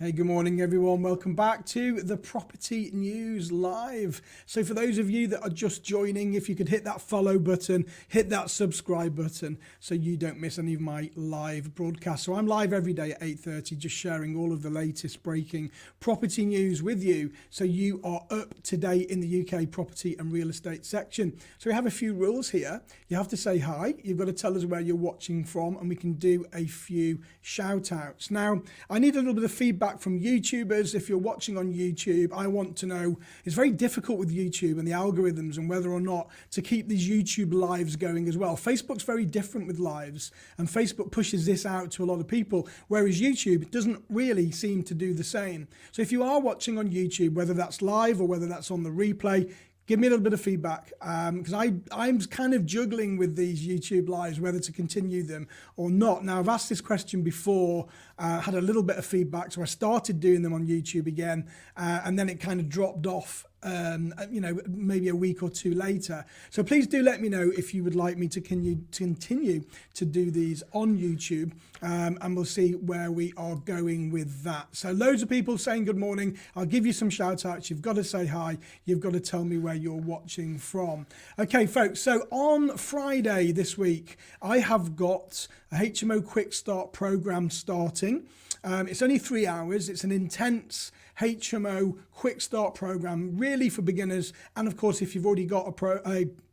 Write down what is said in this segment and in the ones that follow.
Hey, good morning, everyone. Welcome back to the Property News Live. So for those of you that are just joining, if you could hit that follow button, hit that subscribe button so you don't miss any of my live broadcasts. So I'm live every day at 8:30, just sharing all of the latest breaking property news with you so you are up to date in the UK property and real estate section. So we have a few rules here. You have to say hi. You've got to tell us where you're watching from, and we can do a few shout outs. Now, I need a little bit of feedback from YouTubers. If you're watching on YouTube, I want to know, it's very difficult with YouTube and the algorithms and whether or not to keep these YouTube lives going as well. Facebook's very different with lives, and Facebook pushes this out to a lot of people, whereas YouTube doesn't really seem to do the same. So if you are watching on YouTube, whether that's live or whether that's on the replay, give me a little bit of feedback, because I'm kind of juggling with these YouTube lives, whether to continue them or not. Now, I've asked this question before, had a little bit of feedback, so I started doing them on YouTube again, and then it kind of dropped off, maybe a week or two later. So please do let me know if you would like me to continue to do these on YouTube, and we'll see where we are going with that. So loads of people saying good morning. I'll give you some shout outs. You've got to say hi. You've got to tell me where you're watching from. Okay, folks, so on Friday this week, I have got a HMO Quick Start program starting. It's only 3 hours. It's an intense HMO Quick Start program, really for beginners. And of course, if you've already got a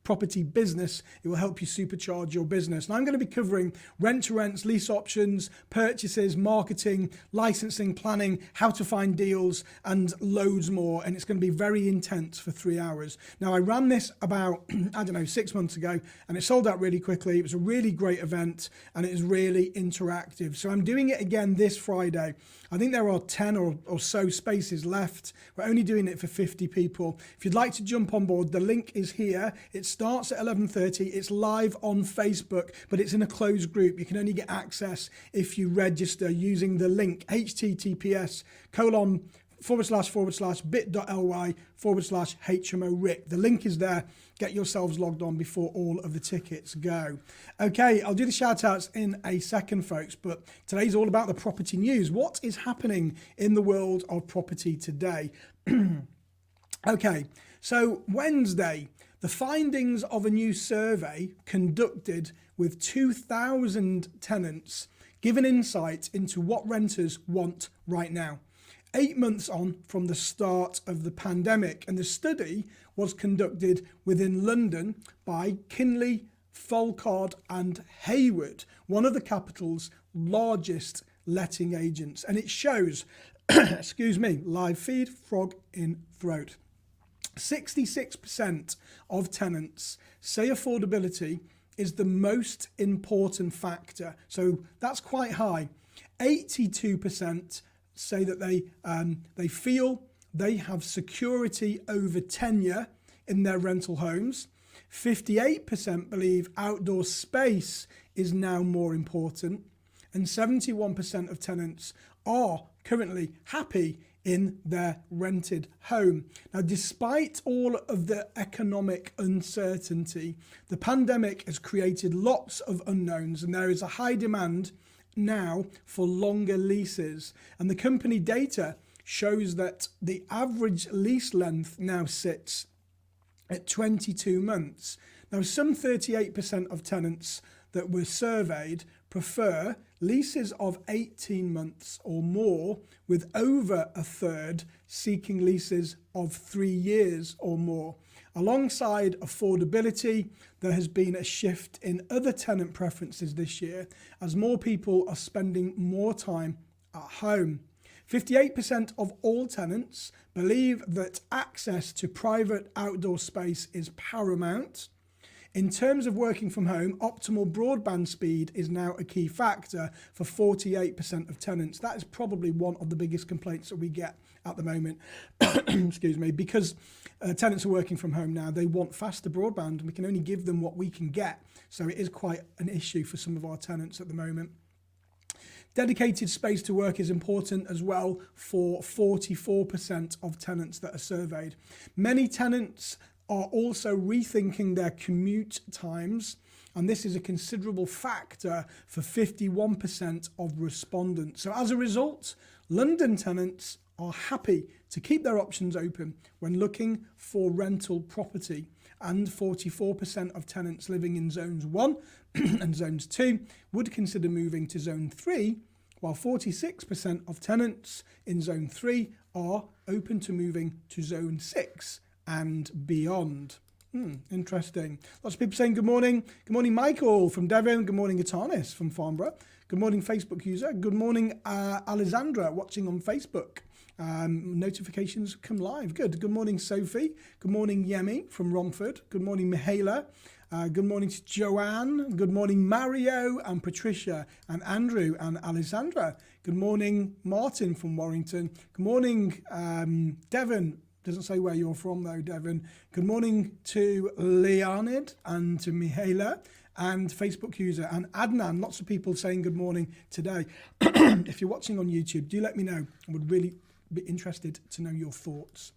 property business, it will help you supercharge your business. And I'm going to be covering rent to rents, lease options, purchases, marketing, licensing, planning, how to find deals, and loads more. And it's going to be very intense for 3 hours. Now, I ran this about, 6 months ago, and it sold out really quickly. It was a really great event, and it is really interactive. So I'm doing it again this Friday. I think there are 10 or so spaces left. We're only doing it for 50 people. If you'd like to jump on board, the link is here. It starts at 11:30. It's live on Facebook, but it's in a closed group. You can only get access if you register using the link https://bit.ly/HMO-Rick. The link is there. Get yourselves logged on before all of the tickets go. Okay, I'll do the shout outs in a second, folks, but today's all about the property news. What is happening in the world of property today? Okay, so Wednesday, the findings of a new survey conducted with 2,000 tenants give an insight into what renters want right now. 8 months on from the start of the pandemic, and the study was conducted within London by Kinley, Folcard and Hayward, one of the capital's largest letting agents. And it shows, excuse me, live feed, frog in throat. 66% of tenants say affordability is the most important factor. So that's quite high. 82% say that they feel they have security over tenure in their rental homes. 58% believe outdoor space is now more important, and 71% of tenants are currently happy in their rented home. Now, despite all of the economic uncertainty, the pandemic has created lots of unknowns, and there is a high demand now for longer leases. And the company data shows that the average lease length now sits at 22 months. Now, some 38% of tenants that were surveyed prefer leases of 18 months or more, with over a third seeking leases of 3 years or more. Alongside affordability, there has been a shift in other tenant preferences this year as more people are spending more time at home. 58% of all tenants believe that access to private outdoor space is paramount. In terms of working from home, optimal broadband speed is now a key factor for 48% of tenants. That is probably one of the biggest complaints that we get at the moment, excuse me, because tenants are working from home now. They want faster broadband, and we can only give them what we can get. So it is quite an issue for some of our tenants at the moment. Dedicated space to work is important as well for 44% of tenants that are surveyed. Many tenants are also rethinking their commute times, and this is a considerable factor for 51% of respondents. So as a result, London tenants are happy to keep their options open when looking for rental property, and 44% of tenants living in zones 1 and zones 2 would consider moving to zone 3, while 46% of tenants in zone 3 are open to moving to zone 6 and beyond. Interesting. Lots of people saying good morning. Good morning, Michael from Devon. Good morning, Atanis from Farnborough. Good morning, Facebook user. Good morning, Alessandra, watching on Facebook. Notifications come live. Good morning, Sophie. Good morning, Yemi from Romford. Good morning, Mihaela. Good morning to Joanne. Good morning, Mario and Patricia and Andrew and Alessandra. Good morning, Martin from Warrington. Good morning, Devon. Doesn't say where you're from though, Devon. Good morning to Leonid and to Mihaela and Facebook user and Adnan. Lots of people saying good morning today. If you're watching on YouTube, do let me know. I would really be interested to know your thoughts.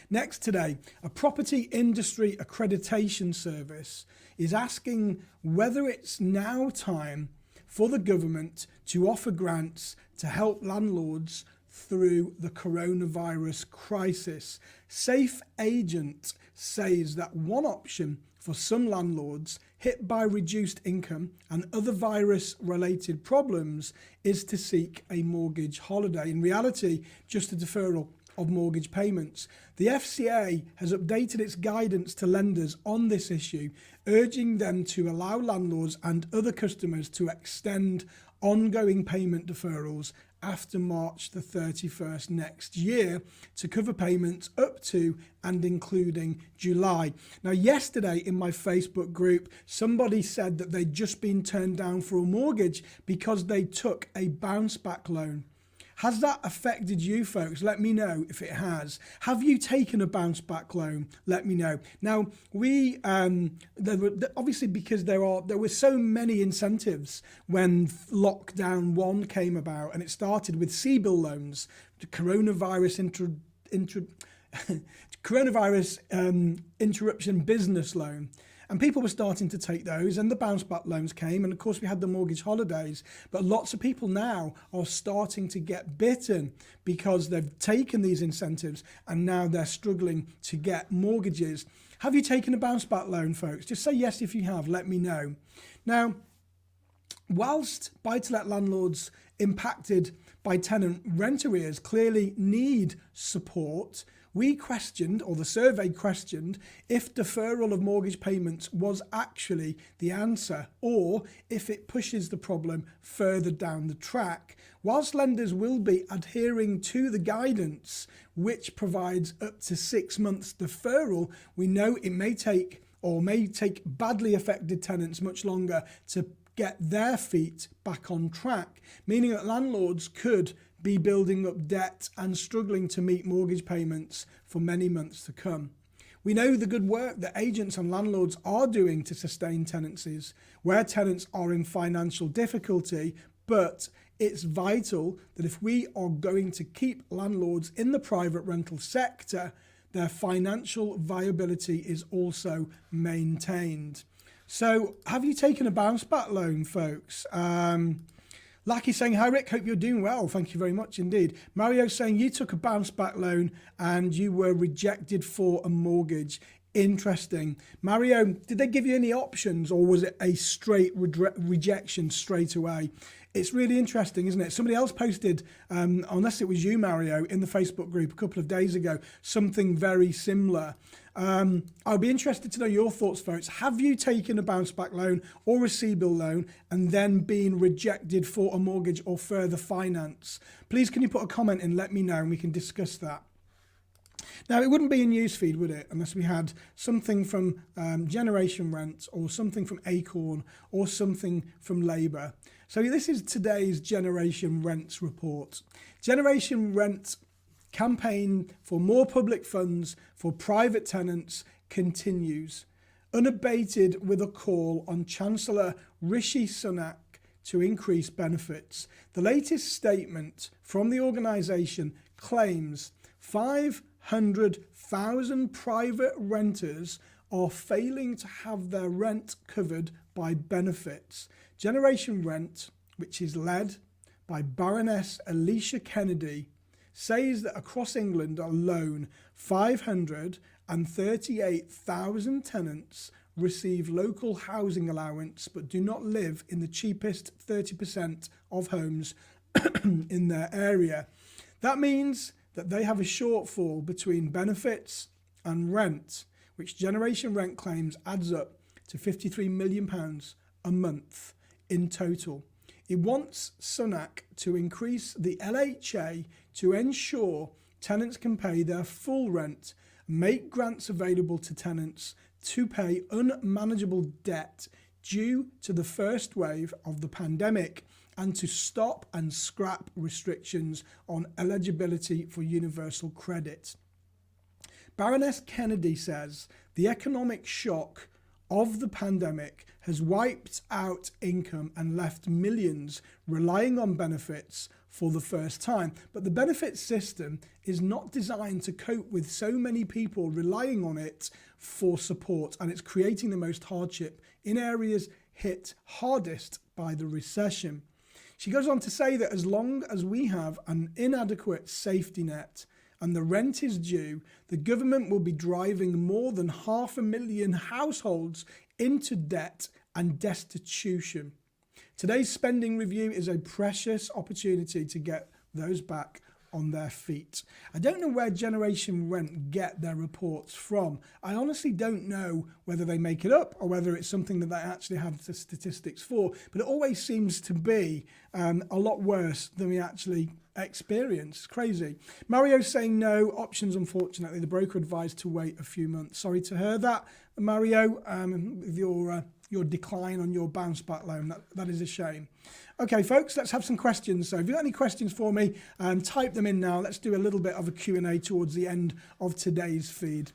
Next today, a property industry accreditation service is asking whether it's now time for the government to offer grants to help landlords through the coronavirus crisis. Safe Agent says that one option for some landlords hit by reduced income and other virus-related problems is to seek a mortgage holiday. In reality, just a deferral of mortgage payments. The FCA has updated its guidance to lenders on this issue, urging them to allow landlords and other customers to extend ongoing payment deferrals after March the 31st next year to cover payments up to and including July. Now, yesterday in my Facebook group, somebody said that they'd just been turned down for a mortgage because they took a bounce back loan. Has that affected you folks? Let me know if it has. Have you taken a bounce back loan? Let me know. Now, we obviously, because there were so many incentives when lockdown 1 came about, and it started with CBIL loans, the coronavirus interruption business loan. And people were starting to take those, and the bounce back loans came, and of course we had the mortgage holidays. But lots of people now are starting to get bitten because they've taken these incentives and now they're struggling to get mortgages. Have you taken a bounce back loan, folks? Just say yes if you have, let me know. Now, whilst buy-to-let landlords impacted by tenant rent arrears clearly need support, we questioned, or the survey questioned, if deferral of mortgage payments was actually the answer, or if it pushes the problem further down the track. Whilst lenders will be adhering to the guidance, which provides up to 6 months deferral, we know it may take badly affected tenants much longer to get their feet back on track, meaning that landlords could be building up debt and struggling to meet mortgage payments for many months to come. We know the good work that agents and landlords are doing to sustain tenancies where tenants are in financial difficulty, but it's vital that if we are going to keep landlords in the private rental sector, their financial viability is also maintained. So have you taken a bounce back loan, folks? Lucky saying, hi Rick, hope you're doing well. Thank you very much indeed. Mario saying you took a bounce back loan and you were rejected for a mortgage. Interesting. Mario, did they give you any options or was it a straight rejection straight away? It's really interesting, isn't it? Somebody else posted, unless it was you, Mario, in the Facebook group a couple of days ago, something very similar. I'll be interested to know your thoughts, folks. Have you taken a bounce back loan or a CBIL loan and then been rejected for a mortgage or further finance? Please, can you put a comment in, let me know, and we can discuss that. Now, it wouldn't be a newsfeed, would it, unless we had something from Generation Rent or something from Acorn or something from Labour. So this is today's Generation Rents report. Generation Rent campaign for more public funds for private tenants continues, unabated with a call on Chancellor Rishi Sunak to increase benefits. The latest statement from the organisation claims 500,000 private renters are failing to have their rent covered by benefits. Generation Rent, which is led by Baroness Alicia Kennedy says that across England alone, 538,000 tenants receive local housing allowance but do not live in the cheapest 30% of homes in their area. That means that they have a shortfall between benefits and rent, which Generation Rent claims adds up to £53 million a month in total. It wants Sunak to increase the LHA to ensure tenants can pay their full rent, make grants available to tenants to pay unmanageable debt due to the first wave of the pandemic, and to stop and scrap restrictions on eligibility for universal credit. Baroness Kennedy says the economic shock of the pandemic has wiped out income and left millions relying on benefits for the first time. But the benefits system is not designed to cope with so many people relying on it for support, and it's creating the most hardship in areas hit hardest by the recession. She goes on to say that as long as we have an inadequate safety net and the rent is due, the government will be driving more than 500,000 households into debt and destitution. Today's spending review is a precious opportunity to get those back on their feet. I don't know where Generation Rent get their reports from. I honestly don't know whether they make it up or whether it's something that they actually have the statistics for, but it always seems to be a lot worse than we actually experience. It's crazy. Mario's saying no options, unfortunately. The broker advised to wait a few months. Sorry to hear that, Mario, with your decline on your bounce back loan. That is a shame. Okay, folks, let's have some questions. So if you've got any questions for me, type them in now. Let's do a little bit of a Q&A towards the end of today's feed.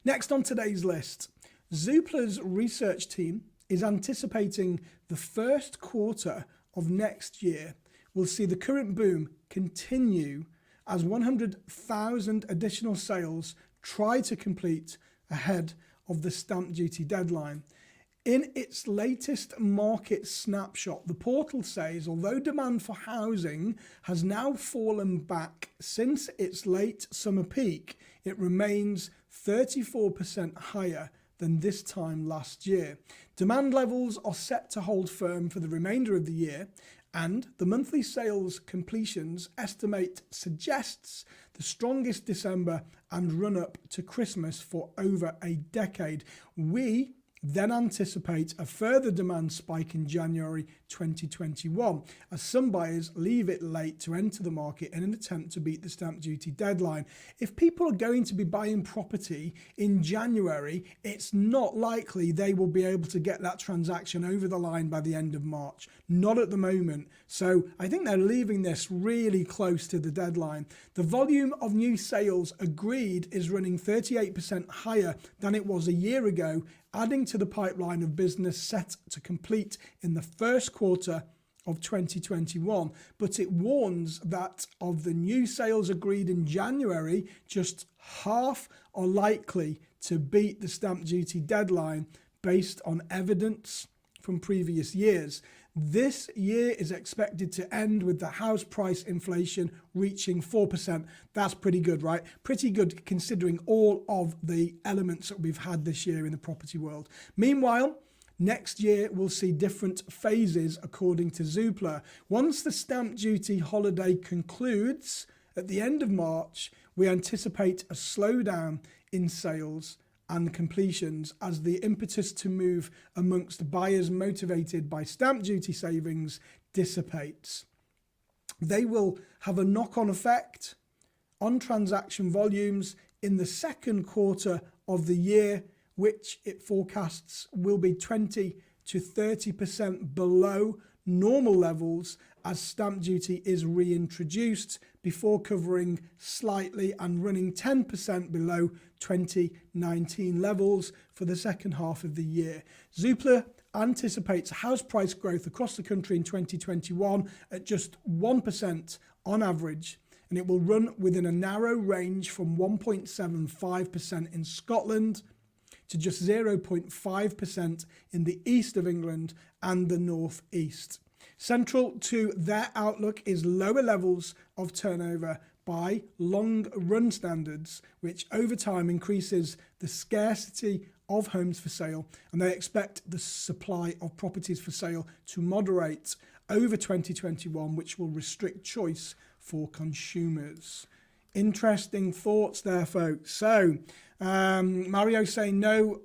Next on today's list, Zoopla's research team is anticipating the first quarter of next year will see the current boom continue as 100,000 additional sales try to complete ahead of the stamp duty deadline. In its latest market snapshot, the portal says although demand for housing has now fallen back since its late summer peak, it remains 34% higher than this time last year. Demand levels are set to hold firm for the remainder of the year, and the monthly sales completions estimate suggests the strongest December and run up to Christmas for over a decade. We then anticipate a further demand spike in January 2021 as some buyers leave it late to enter the market in an attempt to beat the stamp duty deadline. If people are going to be buying property in January, it's not likely they will be able to get that transaction over the line by the end of March. Not at the moment. So I think they're leaving this really close to the deadline. The volume of new sales agreed is running 38% higher than it was a year ago, adding to the pipeline of business set to complete in the first quarter of 2021. But it warns that of the new sales agreed in January, just half are likely to beat the stamp duty deadline based on evidence from previous years. This year is expected to end with the house price inflation reaching 4%. That's pretty good, right? Pretty good considering all of the elements that we've had this year in the property world. Meanwhile, next year we'll see different phases according to Zoopla. Once the stamp duty holiday concludes at the end of March, we anticipate a slowdown in sales and completions as the impetus to move amongst buyers motivated by stamp duty savings dissipates. They will have a knock-on effect on transaction volumes in the second quarter of the year, which it forecasts will be 20 to 30% below normal levels as stamp duty is reintroduced, before covering slightly and running 10% below 2019 levels for the second half of the year. Zoopla anticipates house price growth across the country in 2021 at just 1% on average, and it will run within a narrow range from 1.75% in Scotland to just 0.5% in the east of England and the north east. Central to their outlook is lower levels of turnover by long run standards, which over time increases the scarcity of homes for sale, and they expect the supply of properties for sale to moderate over 2021, which will restrict choice for consumers. Interesting thoughts there, folks. So Mario saying no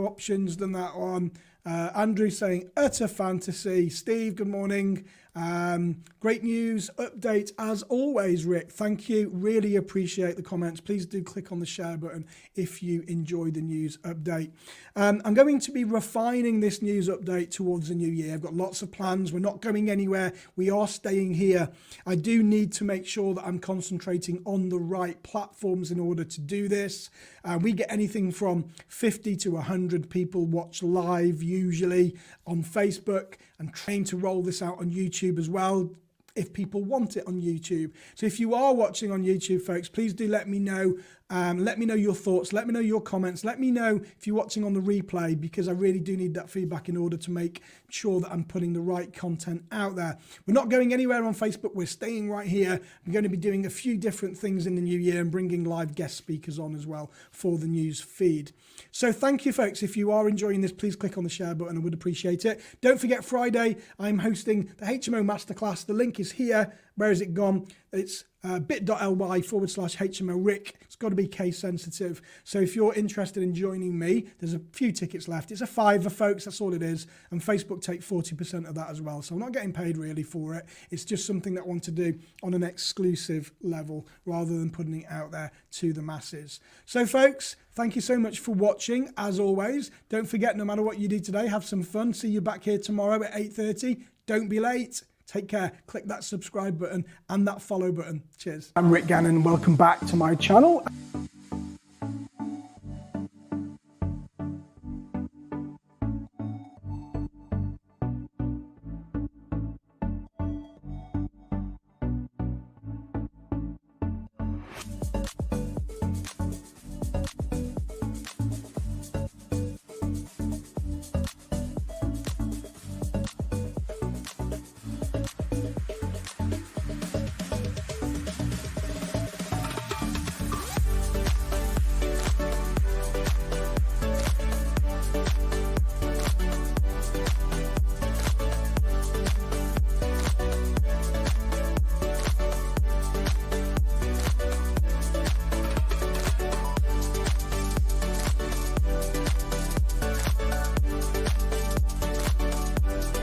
options than that one. Andrew saying utter fantasy. Steve, good morning. Great news update as always, Rick. Thank you. Really appreciate the comments. Please do click on the share button if you enjoyed the news update. I'm going to be refining this news update towards the new year. I've got lots of plans. We're not going anywhere. We are staying here. I do need to make sure that I'm concentrating on the right platforms in order to do this. We get anything from 50 to 100 people watch live usually on Facebook, and trying to roll this out on YouTube as well if people want it on YouTube. So if you are watching on YouTube, folks, please do let me know. Let me know your thoughts. Let me know your comments. Let me know if you're watching on the replay, because I really do need that feedback in order to make sure that I'm putting the right content out there. We're not going anywhere on Facebook. We're staying right here. We're going to be doing a few different things in the new year and bringing live guest speakers on as well for the news feed. So thank you, folks. If you are enjoying this, please click on the share button. I would appreciate it. Don't forget, Friday, I'm hosting the HMO Masterclass. The link is here. Where has it gone? It's bit.ly/HMO Rick. It's got to be case sensitive. So if you're interested in joining me, there's a few tickets left. It's a £5, folks. That's all it is. And Facebook take 40% of that as well. So I'm not getting paid really for it. It's just something that I want to do on an exclusive level rather than putting it out there to the masses. So folks, thank you so much for watching. As always, don't forget, no matter what you do today, have some fun. See you back here tomorrow at 8:30. Don't be late. Take care. Click that subscribe button and that follow button. Cheers. I'm Rick Gannon. Welcome back to my channel.